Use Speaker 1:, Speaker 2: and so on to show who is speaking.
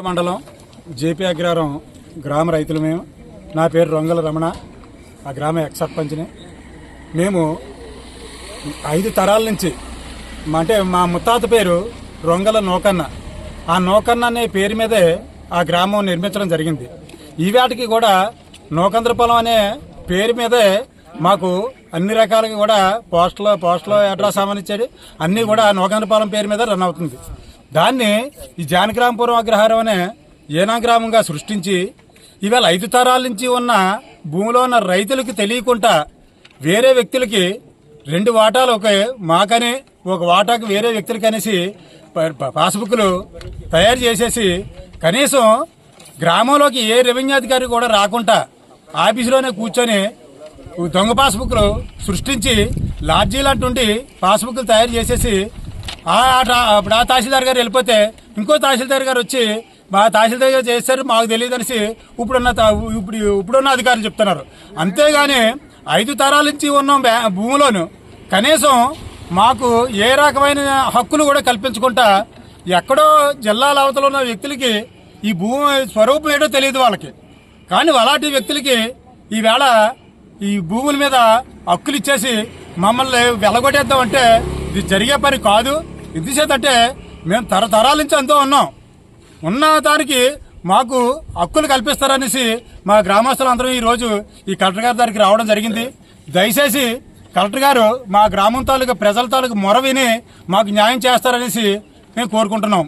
Speaker 1: మండలం జేపీ అగ్రహారం గ్రామ రైతులు మేము. నా పేరు రొంగల రమణ, ఆ గ్రామ ఎక్స్ సర్పంచ్ని. మేము 5 తరాల నుంచి అంటే మా ముత్తాత పేరు రొంగల నోకన్న. ఆ నోకన్న అనే పేరు మీదే ఆ గ్రామం నిర్మించడం జరిగింది. ఈవేటికి కూడా నోకంద్రపాలెం అనే పేరు మీదే మాకు అన్ని రకాలుగా కూడా పోస్టులో అడ్రస్ సంబంధించేది అన్నీ కూడా నోకంద్రపాలెం పేరు మీద రన్ అవుతుంది. దాన్ని ఈ జానకిరాంపురం అగ్రహారం అనే ఏనా గ్రామంగా సృష్టించి ఇవాళ 5 తరాల నుంచి ఉన్న భూమిలో ఉన్న రైతులకి తెలియకుండా వేరే వ్యక్తులకి 2 వాటాలు మాకని ఒక వాటాకు వేరే వ్యక్తులకి అనేసి పాస్బుక్లు తయారు చేసేసి కనీసం గ్రామంలోకి ఏ రెవెన్యూ అధికారి కూడా రాకుండా ఆఫీసులోనే కూర్చొని దొంగ పాస్బుక్లు సృష్టించి లాడ్జీ లాంటి పాస్బుక్లు తయారు చేసేసి అప్పుడు ఆ తహసీల్దార్ గారు వెళ్ళిపోతే ఇంకో తహసీల్దార్ గారు వచ్చి మా తహసీల్దార్ గారు చేస్తారు మాకు తెలియదు అనేసి ఇప్పుడున్న అధికారులు చెప్తున్నారు. అంతేగాని 5 తరాల నుంచి ఉన్న భూమిలోను కనీసం మాకు ఏ రకమైన హక్కులు కూడా కల్పించకుండా ఎక్కడో జిల్లాల అవతల ఉన్న వ్యక్తులకి ఈ భూమి స్వరూపం ఏంటో తెలియదు వాళ్ళకి. కానీ అలాంటి వ్యక్తులకి ఈవేళ ఈ భూముల మీద హక్కులు ఇచ్చేసి మమ్మల్ని వెలగొట్టేద్దామంటే ఇది జరిగే పని కాదు. ఎందుచేతంటే మేము తరతరాల నుంచి అంతా ఉన్న దానికి మాకు హక్కులు కల్పిస్తారనేసి మా గ్రామస్తులందరూ ఈరోజు ఈ కలెక్టర్ గారి దగ్గరికి రావడం జరిగింది. దయచేసి కలెక్టర్ గారు మా గ్రామం తాలూకు ప్రజల తాలూకు మొర విని మాకు న్యాయం చేస్తారనేసి మేము కోరుకుంటున్నాం.